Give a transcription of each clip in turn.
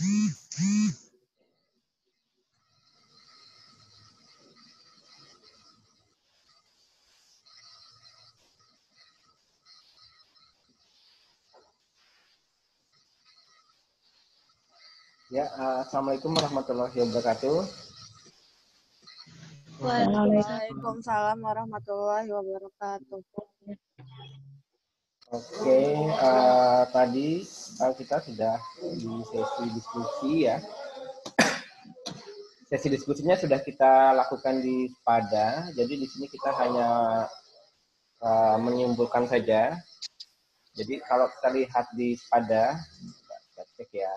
Ya, Assalamualaikum warahmatullahi wabarakatuh. Waalaikumsalam warahmatullahi wabarakatuh. Oke, tadi kita sudah di sesi diskusi ya. Sesi diskusinya sudah kita lakukan di SPADA, jadi di sini kita hanya menyimpulkan saja. Jadi kalau kita lihat di SPADA, kita cek ya.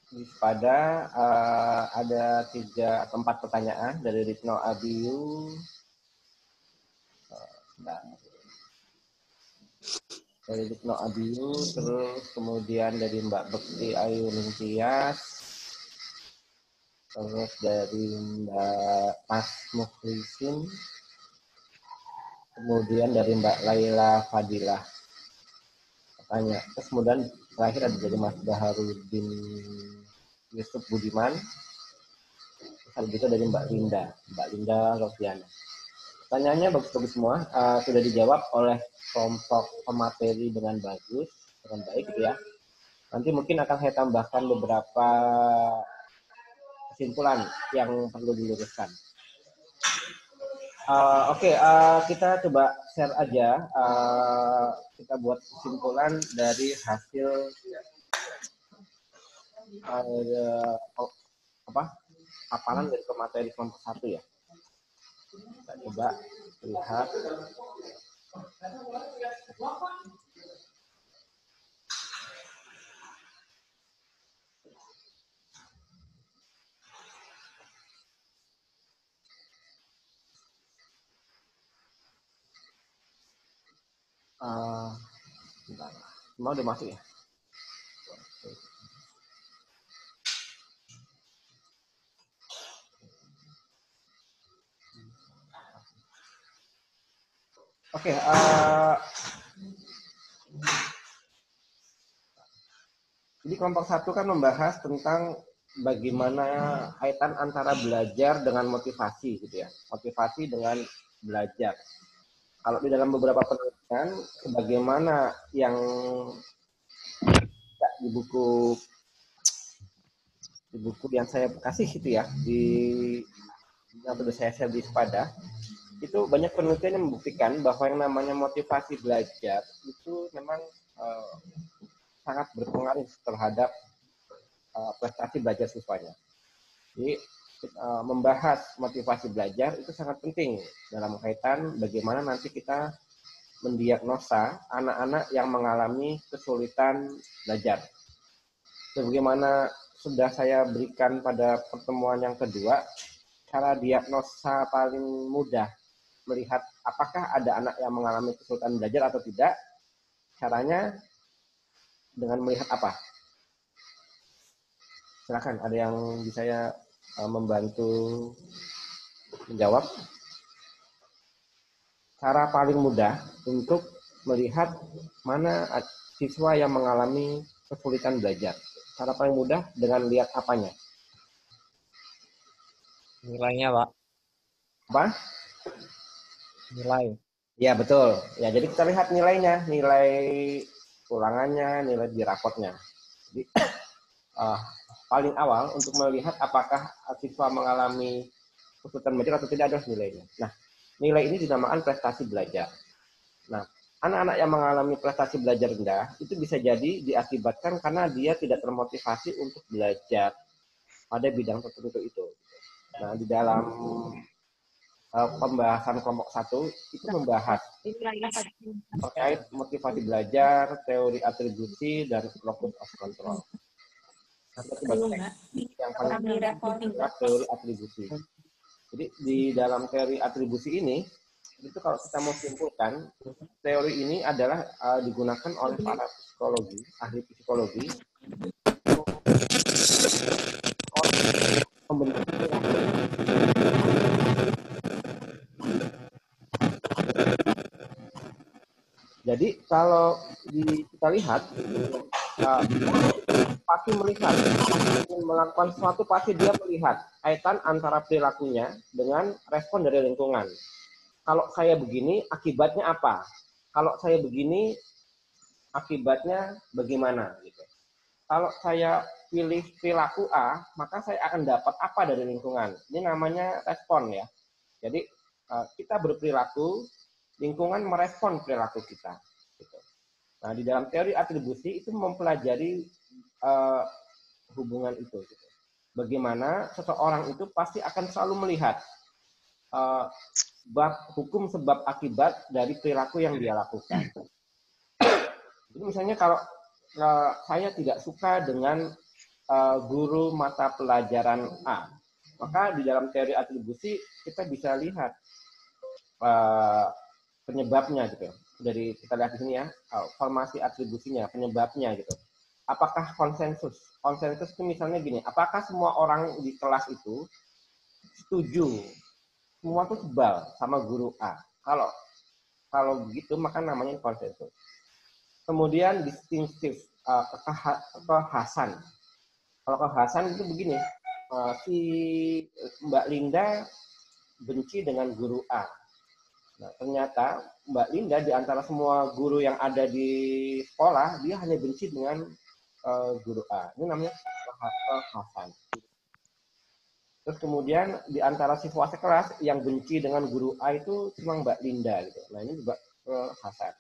Di SPADA ada 3 atau 4 pertanyaan dari Ritno Abiyu, terus kemudian dari Mbak Bekti Ayu Ningtyas, terus dari Mbak Mas Mukhlisin, kemudian dari Mbak Laila Fadilah. Pertanyaan. Terus kemudian terakhir ada dari Mas Baharudin Yusuf Budiman, terus juga dari Mbak Linda Rofiana. Pertanyaannya bagus-bagus semua, sudah dijawab oleh kelompok pemateri dengan bagus, dengan baik gitu ya. Nanti mungkin akan saya tambahkan beberapa kesimpulan yang perlu diluruskan. Oke, kita coba share aja, kita buat kesimpulan dari hasil paparan dari pemateri kelompok 1 ya. Kita coba lihat. Semua udah masuk ya? Oke, jadi kelompok 1 kan membahas tentang bagaimana kaitan antara belajar dengan motivasi gitu ya. Motivasi dengan belajar. Kalau di dalam beberapa penelitian, sebagaimana yang di buku yang saya kasih itu ya, yang sudah saya share di SPADA, itu banyak penelitian yang membuktikan bahwa yang namanya motivasi belajar itu memang sangat berpengaruh terhadap prestasi belajar siswanya. Jadi membahas motivasi belajar itu sangat penting dalam kaitan bagaimana nanti kita mendiagnosa anak-anak yang mengalami kesulitan belajar. Sebagaimana sudah saya berikan pada pertemuan yang kedua, cara diagnosa paling mudah melihat apakah ada anak yang mengalami kesulitan belajar atau tidak, caranya dengan melihat apa? Silakan, ada yang bisa saya membantu menjawab. Cara paling mudah untuk melihat mana siswa yang mengalami kesulitan belajar. Cara paling mudah dengan lihat apanya? Nilainya, Pak. Apa? Nilai. Ya, betul. Ya, jadi kita lihat nilainya, nilai ulangannya, nilai di rapotnya. Jadi paling awal untuk melihat apakah siswa mengalami kesulitan belajar atau tidak adalah nilainya. Nah, nilai ini dinamakan prestasi belajar. Nah, anak-anak yang mengalami prestasi belajar rendah itu bisa jadi diakibatkan karena dia tidak termotivasi untuk belajar pada bidang tertentu itu. Nah, di dalam pembahasan kelompok 1 itu membahas terkait motivasi belajar, teori atribusi, dan locus of control. Yang paling adalah teori atribusi. Jadi di dalam teori atribusi ini, itu kalau kita mau simpulkan, teori ini adalah digunakan oleh para psikologi, ahli psikologi, Jadi kalau kita lihat, pasti melihat, ingin melakukan sesuatu pasti dia melihat kaitan antara perilakunya dengan respon dari lingkungan. Kalau saya begini, akibatnya apa? Kalau saya begini, akibatnya bagaimana? Gitu. Kalau saya pilih perilaku A, maka saya akan dapat apa dari lingkungan? Ini namanya respon ya. Jadi kita berperilaku, lingkungan merespon perilaku kita. Gitu. Nah, di dalam teori atribusi itu mempelajari hubungan itu. Gitu. Bagaimana seseorang itu pasti akan selalu melihat hukum sebab akibat dari perilaku yang dia lakukan. Jadi misalnya kalau saya tidak suka dengan guru mata pelajaran A, maka di dalam teori atribusi kita bisa lihat penyebabnya gitu. Dari kita lihat di sini ya, formasi atribusinya, penyebabnya gitu. Apakah konsensus? Konsensus itu misalnya gini, apakah semua orang di kelas itu setuju, semua tuh sebal sama guru A? Kalau begitu maka namanya konsensus. Kemudian distinctive, kekhasan. Kalau kekhasan itu begini, si Mbak Linda benci dengan guru A. Nah, ternyata Mbak Linda di antara semua guru yang ada di sekolah, dia hanya benci dengan guru A. Ini namanya kekhasan. Terus kemudian di antara siswa sekelas yang benci dengan guru A itu cuma Mbak Linda gitu. Nah, ini juga kekhasan.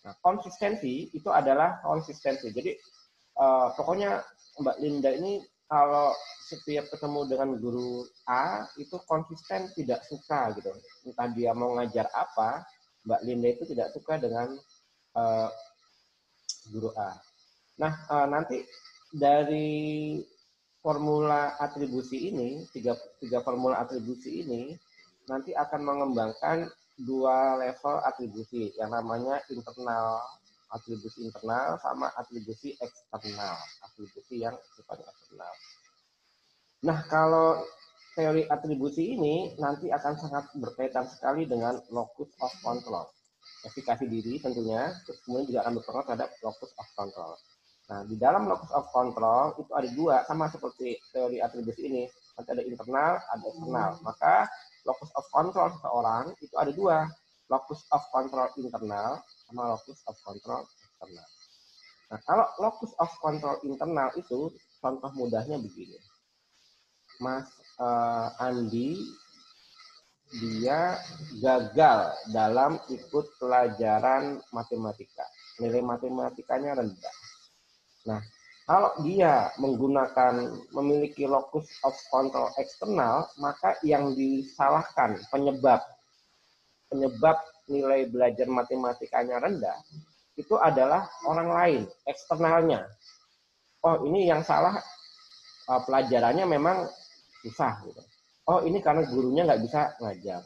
Nah, konsistensi itu adalah konsistensi. Jadi pokoknya Mbak Linda ini kalau setiap ketemu dengan guru A itu konsisten tidak suka gitu. Entah dia mau ngajar apa, Mbak Linda itu tidak suka dengan guru A. Nah, nanti dari formula atribusi ini, tiga formula atribusi ini nanti akan mengembangkan dua level atribusi yang namanya internal, atribusi internal sama atribusi eksternal, atribusi yang sifatnya eksternal. Nah, kalau teori atribusi ini nanti akan sangat berkaitan sekali dengan locus of control, efikasi diri tentunya, terus kemudian juga akan berpengaruh terhadap locus of control. Nah, di dalam locus of control itu ada dua, sama seperti teori atribusi ini. Nanti ada internal, ada eksternal. Maka locus of control seseorang itu ada dua, locus of control internal sama locus of control eksternal. Nah, kalau locus of control internal itu contoh mudahnya begini. Mas Andi, dia gagal dalam ikut pelajaran matematika. Nilai matematikanya rendah. Nah, kalau dia memiliki locus of control eksternal, maka yang disalahkan penyebab nilai belajar matematikanya rendah itu adalah orang lain, eksternalnya. Oh, ini yang salah pelajarannya memang susah gitu. Oh, ini karena gurunya nggak bisa ngajar.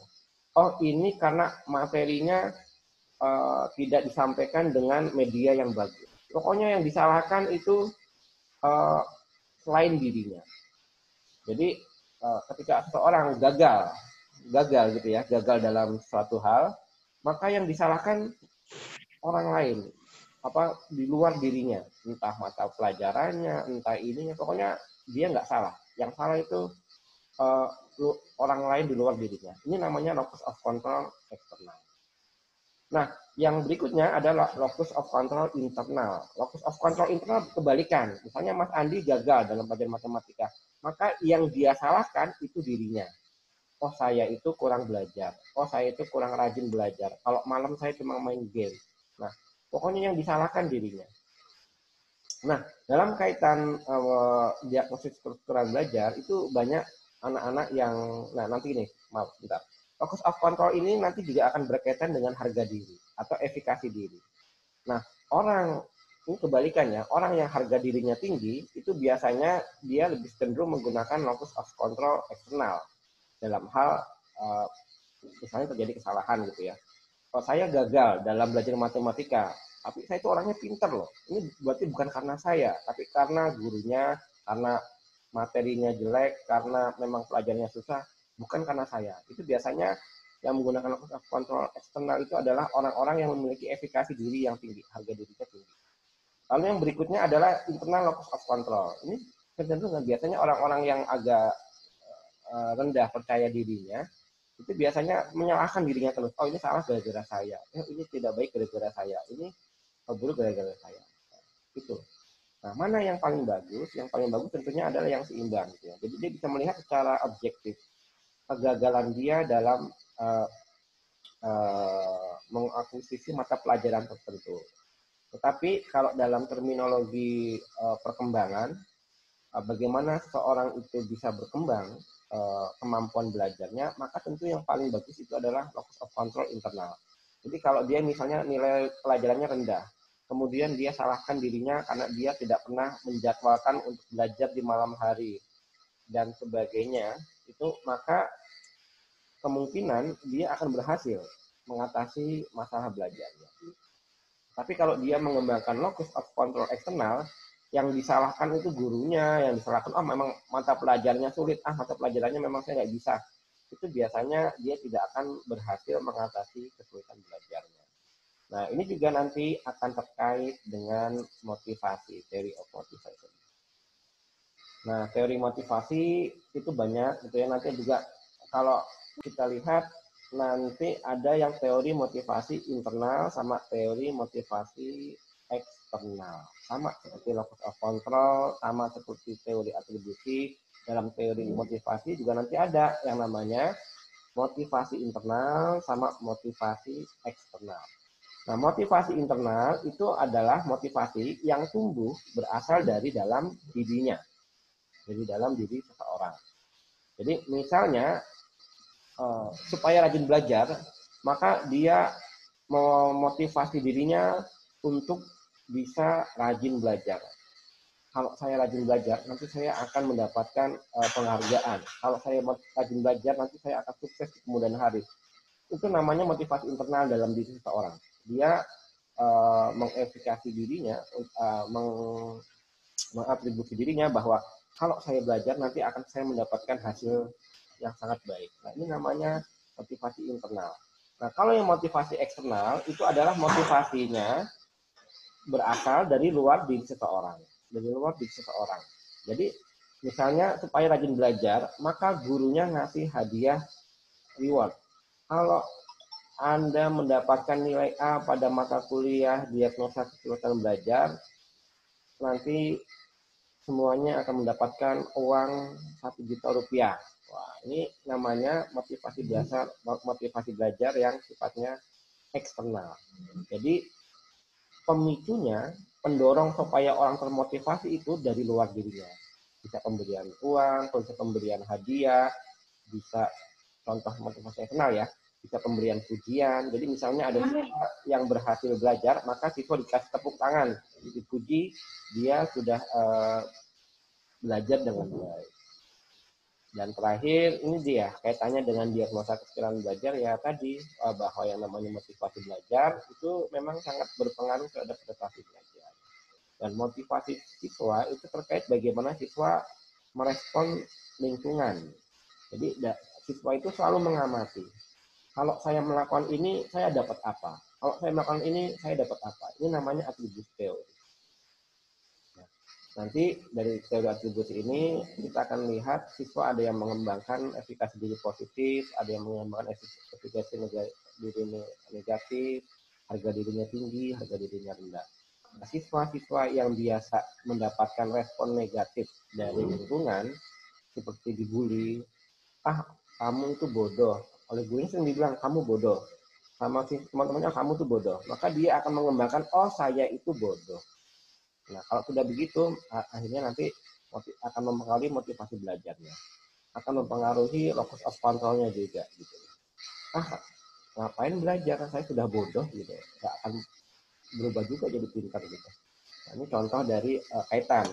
Oh, ini karena materinya tidak disampaikan dengan media yang bagus. Pokoknya yang disalahkan itu selain dirinya. Jadi ketika seseorang gagal gitu ya, gagal dalam suatu hal, maka yang disalahkan orang lain, di luar dirinya, entah mata pelajarannya, entah ininya, pokoknya dia nggak salah. Yang salah itu orang lain di luar dirinya. Ini namanya locus of control eksternal. Nah, yang berikutnya adalah locus of control internal. Locus of control internal kebalikan. Misalnya Mas Andi gagal dalam pelajaran matematika, maka yang dia salahkan itu dirinya. Oh, saya itu kurang belajar. Oh, saya itu kurang rajin belajar. Kalau malam saya cuma main game. Nah, pokoknya yang disalahkan dirinya. Nah, dalam kaitan diagnosis struktural belajar itu banyak anak-anak yang, nah nanti ini, maaf, bentar. Locus of control ini nanti juga akan berkaitan dengan harga diri atau efikasi diri. Nah, ini kebalikannya, orang yang harga dirinya tinggi itu biasanya dia lebih cenderung menggunakan locus of control eksternal dalam hal misalnya terjadi kesalahan gitu ya. Kalau saya gagal dalam belajar matematika, tapi saya itu orangnya pintar loh. Ini berarti bukan karena saya, tapi karena gurunya, karena materinya jelek, karena memang pelajarannya susah, bukan karena saya. Itu biasanya yang menggunakan locus of control eksternal itu adalah orang-orang yang memiliki efikasi diri yang tinggi, harga dirinya tinggi. Lalu yang berikutnya adalah internal locus of control. Ini kecenderungan biasanya orang-orang yang agak rendah percaya dirinya, itu biasanya menyalahkan dirinya terus. Oh, ini salah gara-gara saya. Ini tidak baik gara-gara saya. Ini buruk gara-gara saya. Itu. Nah, mana yang paling bagus? Yang paling bagus tentunya adalah yang seimbang. Gitu ya. Jadi dia bisa melihat secara objektif kegagalan dia dalam mengakuisisi mata pelajaran tertentu. Tetapi kalau dalam terminologi perkembangan, bagaimana seseorang itu bisa berkembang kemampuan belajarnya, maka tentu yang paling bagus itu adalah locus of control internal. Jadi kalau dia misalnya nilai pelajarannya rendah, kemudian dia salahkan dirinya karena dia tidak pernah menjadwalkan untuk belajar di malam hari dan sebagainya, itu maka kemungkinan dia akan berhasil mengatasi masalah belajarnya. Tapi kalau dia mengembangkan locus of control eksternal, yang disalahkan itu gurunya, yang disalahkan, oh memang mata pelajarannya sulit, mata pelajarannya memang saya nggak bisa. Itu biasanya dia tidak akan berhasil mengatasi kesulitan belajarnya. Nah, ini juga nanti akan terkait dengan motivasi, theory of motivation. Nah, teori motivasi itu banyak, gitu ya. Nanti juga kalau kita lihat nanti ada yang teori motivasi internal sama teori motivasi eksternal. Sama seperti locus of control, sama seperti teori atribusi. Dalam teori motivasi juga nanti ada yang namanya motivasi internal sama motivasi eksternal. Nah, motivasi internal itu adalah motivasi yang tumbuh berasal dari dalam dirinya. Jadi dalam diri seseorang. Jadi misalnya supaya rajin belajar, maka dia memotivasi dirinya untuk bisa rajin belajar. Kalau saya rajin belajar, nanti saya akan mendapatkan penghargaan. Kalau saya rajin belajar, nanti saya akan sukses di kemudian hari. Itu namanya motivasi internal dalam diri seseorang. Dia mengefikasi dirinya, mengatribusi dirinya bahwa kalau saya belajar nanti akan saya mendapatkan hasil yang sangat baik. Nah, ini namanya motivasi internal. Nah, kalau yang motivasi eksternal itu adalah motivasinya berasal dari luar diri seseorang. Dari luar diri seseorang. Jadi, misalnya supaya rajin belajar, maka gurunya ngasih hadiah reward. Kalau Anda mendapatkan nilai A pada mata kuliah diagnosa kesulitan belajar, nanti semuanya akan mendapatkan uang 1 juta rupiah. Wah, ini namanya motivasi belajar yang sifatnya eksternal. Jadi pemicunya, pendorong supaya orang termotivasi itu dari luar dirinya. Bisa pemberian uang, bisa pemberian hadiah, bisa contoh motivasi eksternal ya, bisa pemberian pujian. Jadi misalnya ada siswa yang berhasil belajar, maka siswa dikasih tepuk tangan, dipuji, dia sudah belajar dengan baik. Dan terakhir, ini dia kaitannya dengan diagnosa kesulitan belajar ya tadi, bahwa yang namanya motivasi belajar itu memang sangat berpengaruh terhadap prestasi belajar. Dan motivasi siswa itu terkait bagaimana siswa merespon lingkungan. Jadi siswa itu selalu mengamati. Kalau saya melakukan ini, saya dapat apa? Kalau saya melakukan ini, saya dapat apa? Ini namanya atribusi teori. Nanti dari teori atribusi ini kita akan lihat siswa ada yang mengembangkan efikasi diri positif, ada yang mengembangkan efikasi diri negatif, harga dirinya tinggi, harga dirinya rendah. Nah, siswa-siswa yang biasa mendapatkan respon negatif dari lingkungan, seperti dibully, kamu itu bodoh. Oleh gurunya sering dibilang, kamu bodoh. Sama teman-temannya, kamu itu bodoh. Maka dia akan mengembangkan, oh saya itu bodoh. Nah, kalau sudah begitu, akhirnya nanti akan mempengaruhi motivasi belajarnya. Akan mempengaruhi locus of control-nya juga. Gitu. Ngapain belajar? Saya sudah bodoh. Gitu. Nggak akan berubah juga jadi pintar. Gitu. Nah, ini contoh dari kaitan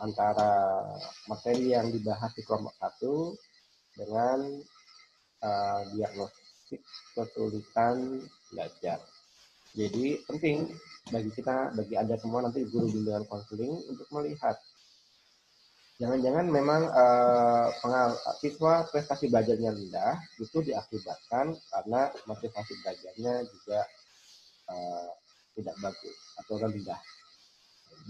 antara materi yang dibahas di kelompok 1 dengan diagnostik kesulitan belajar. Jadi penting bagi kita, bagi Anda semua nanti guru bimbingan konseling untuk melihat Jangan-jangan memang siswa prestasi belajarnya rendah itu diakibatkan karena motivasi belajarnya juga tidak bagus atau rendah.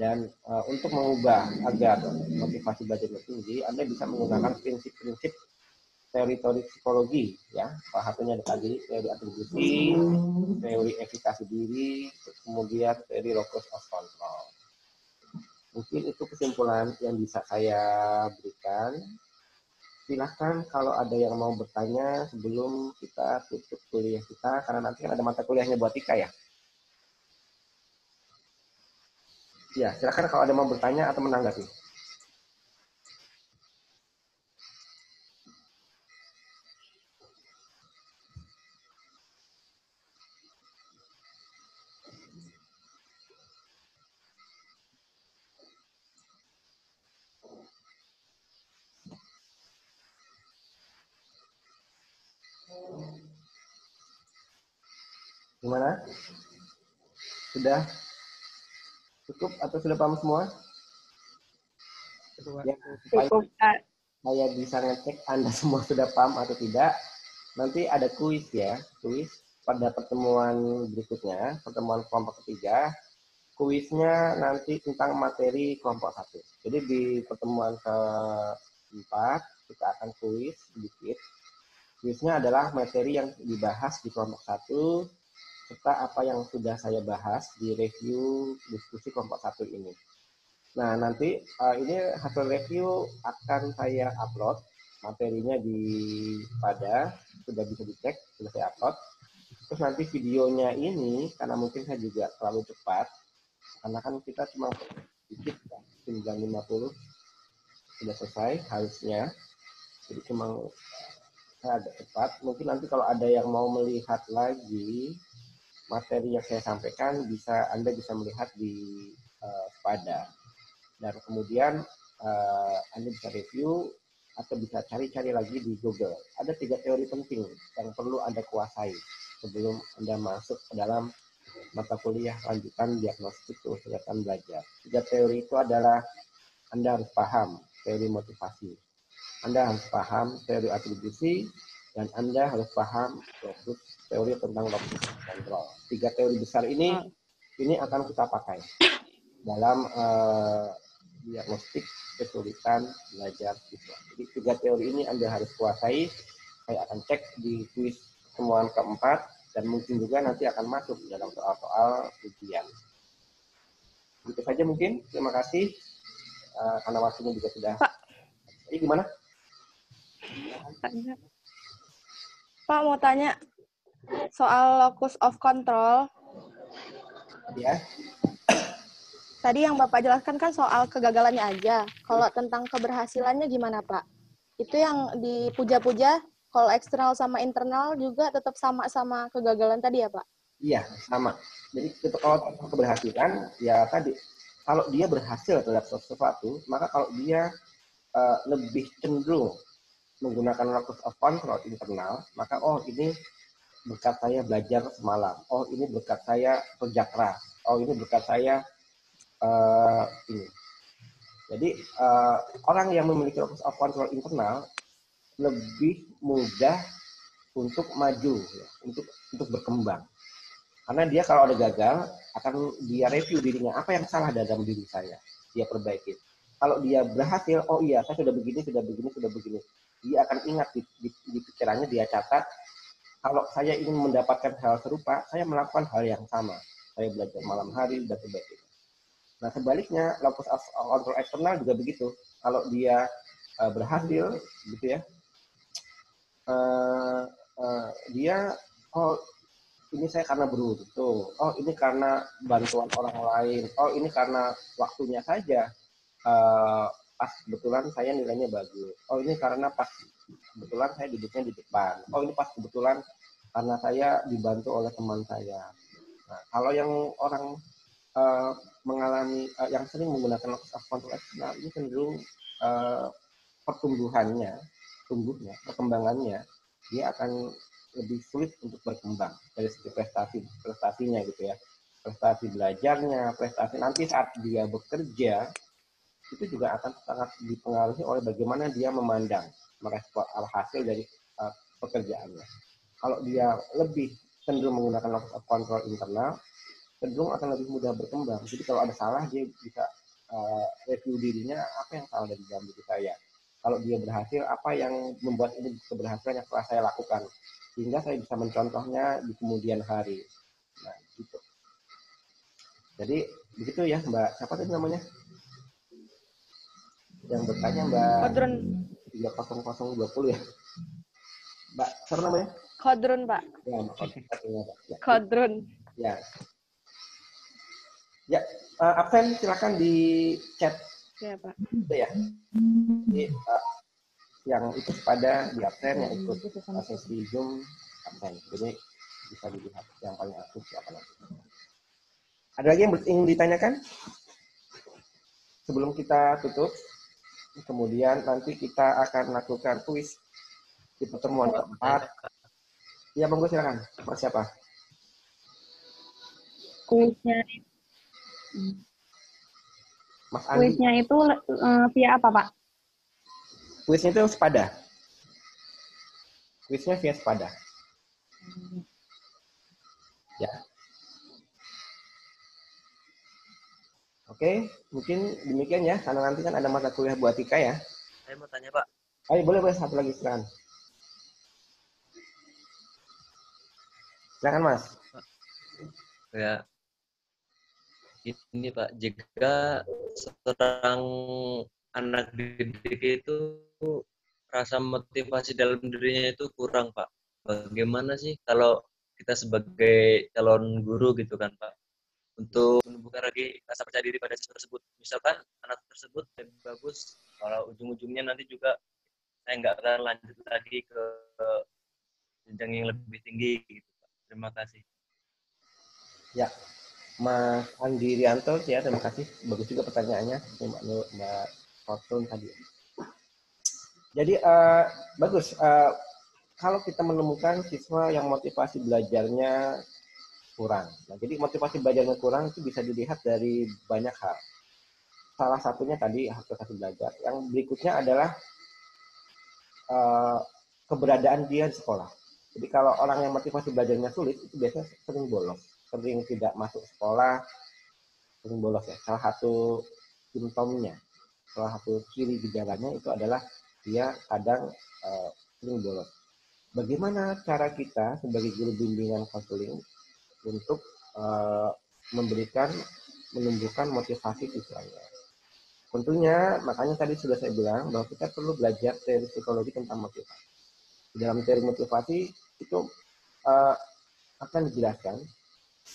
Dan untuk mengubah agar motivasi belajarnya tinggi, Anda bisa menggunakan prinsip-prinsip teori-teori psikologi, ya. Salah satunya ada tadi teori atribusi, teori efikasi diri, kemudian teori locus of control. Mungkin itu kesimpulan yang bisa saya berikan. Silahkan kalau ada yang mau bertanya sebelum kita tutup kuliah kita, karena nanti kan ada mata kuliahnya buat Ika ya. Ya, silahkan kalau ada yang mau bertanya atau menanggapi. Gimana? Sudah cukup atau sudah paham semua? Ya, supaya saya bisa ngecek Anda semua sudah paham atau tidak. Nanti ada kuis ya, kuis pada pertemuan berikutnya, pertemuan kelompok ketiga. Kuisnya nanti tentang materi kelompok 1. Jadi di pertemuan keempat kita akan kuis sedikit. Kuisnya adalah materi yang dibahas di kelompok 1 serta apa yang sudah saya bahas di review diskusi kelompok 1 ini. Nah, nanti ini hasil review akan saya upload materinya pada sudah bisa dicek, sudah saya upload. Terus nanti videonya ini karena mungkin saya juga terlalu cepat karena kan kita cuma sedikit 9.50 sudah selesai harusnya. Jadi cuma saya agak cepat. Mungkin nanti kalau ada yang mau melihat lagi materi yang saya sampaikan Anda bisa melihat di Spada. Dan kemudian Anda bisa review atau bisa cari-cari lagi di Google. Ada 3 teori penting yang perlu Anda kuasai sebelum Anda masuk ke dalam mata kuliah lanjutan diagnostik kesulitan belajar. 3 teori itu adalah Anda harus paham teori motivasi, Anda harus paham teori atribusi, dan Anda harus paham teori tentang locus control. 3 teori besar ini akan kita pakai dalam diagnostik kesulitan belajar siswa. Jadi 3 teori ini Anda harus kuasai. Saya akan cek di kuis pertemuan keempat dan mungkin juga nanti akan masuk dalam soal-soal ujian. Itu saja mungkin. Terima kasih karena waktunya juga sudah. Pak. Jadi gimana? Pak mau tanya soal locus of control. Ya. Tadi yang Bapak jelaskan kan soal kegagalannya aja. Kalau tentang keberhasilannya gimana, Pak? Itu yang dipuja-puja, kalau eksternal sama internal juga tetap sama kegagalan tadi ya, Pak? Iya, sama. Jadi kalau keberhasilan, ya tadi, kalau dia berhasil terhadap sesuatu, maka kalau dia lebih cenderung menggunakan locus of control internal, maka ini berkat saya belajar semalam. Oh, ini berkat saya kerja keras. Oh, ini berkat saya ini. Jadi orang yang memiliki locus of control internal lebih mudah untuk maju, ya, untuk berkembang. Karena dia kalau ada gagal akan dia review dirinya, apa yang salah dalam diri saya, dia perbaiki. Kalau dia berhasil, oh iya saya sudah begini, dia akan ingat di pikirannya, dia catat. Kalau saya ingin mendapatkan hal serupa, saya melakukan hal yang sama. Saya belajar malam hari dan sebagainya. Nah sebaliknya, locus of control eksternal juga begitu. Kalau dia berhasil, gitu ya, dia ini saya karena beruntung, ini karena bantuan orang lain, ini karena waktunya saja pas kebetulan saya nilainya bagus, ini karena pas kebetulan saya duduknya di depan, ini pas kebetulan karena saya dibantu oleh teman saya. Nah, kalau yang orang mengalami yang sering menggunakan locus of control eksternal ini cenderung perkembangannya dia akan lebih sulit untuk berkembang dari segi prestasinya gitu ya, prestasi belajarnya, prestasi nanti saat dia bekerja itu juga akan sangat dipengaruhi oleh bagaimana dia memandang, merespon hasil dari pekerjaannya. Kalau dia lebih cenderung menggunakan locus of control internal, cenderung akan lebih mudah berkembang. Jadi kalau ada salah, dia bisa review dirinya, apa yang salah dari dalam diri saya. Kalau dia berhasil, apa yang membuat ini keberhasilan yang telah saya lakukan. Sehingga saya bisa mencontohnya di kemudian hari. Nah, gitu. Jadi, begitu ya Mbak. Siapa tadi namanya? Yang bertanya Mbak Kodrun. 30020 ya. Mbak, siapa namanya? Kodrun, Pak. Ya, Mbak Kodrun. Ya. Kodrun. Ya. Ya, absen silakan di chat. Ya, Pak. Itu ya. Jadi, yang ikut pada di absen, yang ikut sesi Zoom absen. Jadi bisa dilihat yang paling aktif siapa nanti. Ada lagi yang ingin ditanyakan? Sebelum kita tutup, kemudian nanti kita akan lakukan kuis di pertemuan keempat. Ya, monggo silakan. Mas siapa? Kuisnya Mas Andi. Kuisnya itu via apa, Pak? Kuisnya itu sepada. Kuisnya via sepada. Ya. Oke, mungkin demikian ya, karena nanti kan ada mata kuliah buat Tika ya. Saya mau tanya, Pak. Ayo, boleh satu lagi silakan. Silakan Mas. Ya, ini Pak, jika seorang anak didik itu rasa motivasi dalam dirinya itu kurang, Pak. Bagaimana sih kalau kita sebagai calon guru gitu kan, Pak, untuk menumbuhkan lagi rasa percaya diri pada siswa tersebut. Misalkan anak tersebut lebih bagus, kalau ujung-ujungnya nanti juga saya nggak akan lanjut lagi ke jenjang yang lebih tinggi gitu, Pak. Terima kasih. Ya, Mas Andi Rianto ya, terima kasih. Bagus juga pertanyaannya, Mbak Fortun tadi. Jadi bagus. Kalau kita menemukan siswa yang motivasi belajarnya kurang. Nah, jadi motivasi belajarnya kurang itu bisa dilihat dari banyak hal. Salah satunya tadi motivasi belajar. Yang berikutnya adalah keberadaan dia di sekolah. Jadi kalau orang yang motivasi belajarnya sulit, itu biasanya sering bolos, sering tidak masuk sekolah, sering bolos ya. Salah satu simptomnya, salah satu ciri gejalanya itu adalah dia kadang sering bolos. Bagaimana cara kita sebagai guru bimbingan konseling untuk menumbuhkan motivasi siswanya? Tentunya, makanya tadi sudah saya bilang bahwa kita perlu belajar teori psikologi tentang motivasi. Di dalam teori motivasi itu akan dijelaskan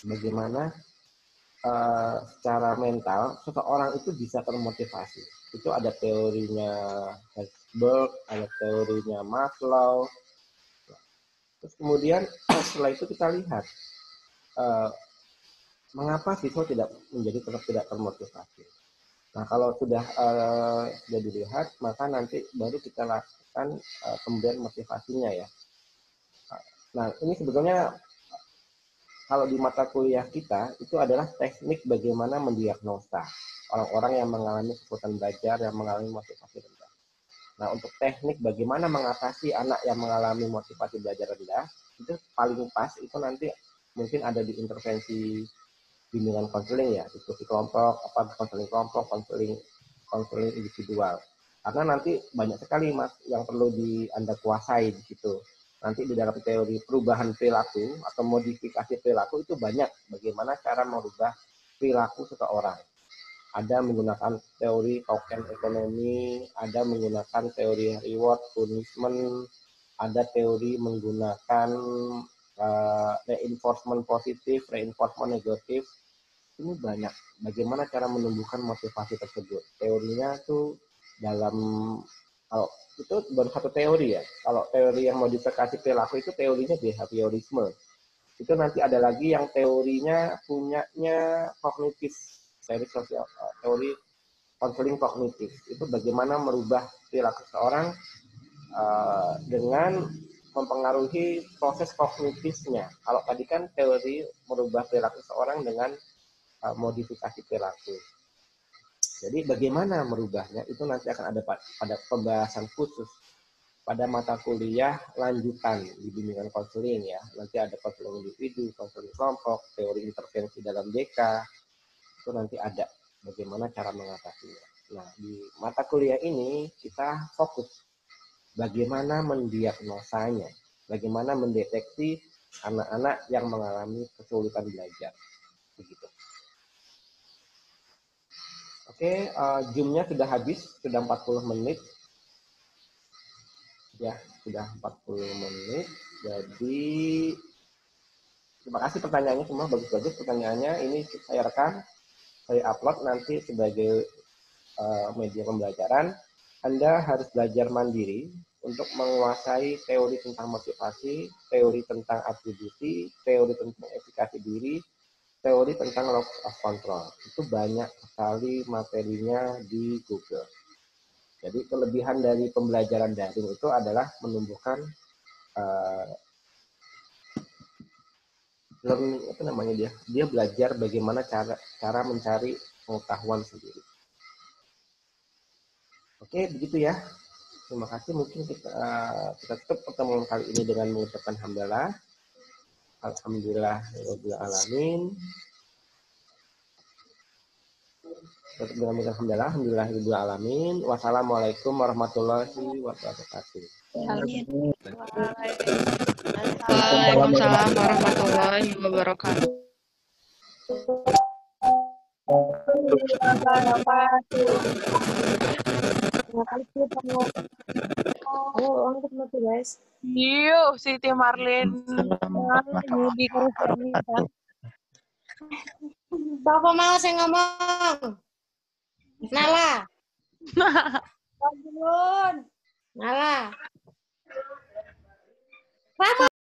bagaimana secara mental seseorang itu bisa termotivasi. Itu ada teorinya Herzberg, ada teorinya Maslow. Terus kemudian setelah itu kita lihat mengapa siswa tidak termotivasi. Nah, kalau sudah dilihat, maka nanti baru kita lakukan kemudian motivasinya ya. Nah, ini sebetulnya kalau di mata kuliah kita itu adalah teknik bagaimana mendiagnosa orang-orang yang mengalami kesulitan belajar, yang mengalami motivasi rendah. Nah, untuk teknik bagaimana mengatasi anak yang mengalami motivasi belajar rendah, itu paling pas itu nanti mungkin ada di intervensi bimbingan konseling ya, diskusi kelompok, konseling kelompok, konseling individual. Karena nanti banyak sekali Mas yang perlu Anda kuasai di situ. Nanti di dalam teori perubahan perilaku atau modifikasi perilaku itu banyak bagaimana cara merubah perilaku seseorang. Ada menggunakan teori token ekonomi, ada menggunakan teori reward punishment, ada teori menggunakan reinforcement positif, reinforcement negatif. Ini banyak bagaimana cara menumbuhkan motivasi tersebut. Teorinya tuh dalam itu baru satu teori ya. Kalau teori yang modifikasi perilaku itu teorinya behaviorisme. Itu nanti ada lagi yang teorinya punyanya kognitif, teori konseling kognitif. Itu bagaimana merubah perilaku seorang dengan mempengaruhi proses kognitifnya. Kalau tadi kan teori merubah perilaku seorang dengan modifikasi perilaku. Jadi bagaimana merubahnya itu nanti akan ada pada pembahasan khusus pada mata kuliah lanjutan di bimbingan konseling ya. Nanti ada konseling individu, konseling kelompok, teori intervensi dalam DK, itu nanti ada bagaimana cara mengatasinya. Nah, di mata kuliah ini kita fokus bagaimana mendiagnosanya, bagaimana mendeteksi anak-anak yang mengalami kesulitan belajar. Begitu. Oke, Zoom-nya sudah habis, sudah 40 menit. Ya, sudah 40 menit. Jadi, terima kasih pertanyaannya semua, bagus-bagus pertanyaannya. Ini saya rekam, saya upload nanti sebagai media pembelajaran. Anda harus belajar mandiri untuk menguasai teori tentang motivasi, teori tentang atribusi, teori tentang efikasi diri, teori tentang locus of control. Itu banyak sekali materinya di Google. Jadi kelebihan dari pembelajaran daring itu adalah menumbuhkan learning, apa namanya dia belajar bagaimana cara mencari pengetahuan sendiri. Oke, begitu ya. Terima kasih. Mungkin kita tutup pertemuan kali ini dengan mengucapkan hamdalah. Alhamdulillahirabbil alamin. Alhamdulillahirabbil alamin. Wassalamualaikum warahmatullahi wabarakatuh. Waalaikumsalam warahmatullahi wabarakatuh. Yuk, Siti Marlin. Bapak mau saya ngomong. Nala. Nala.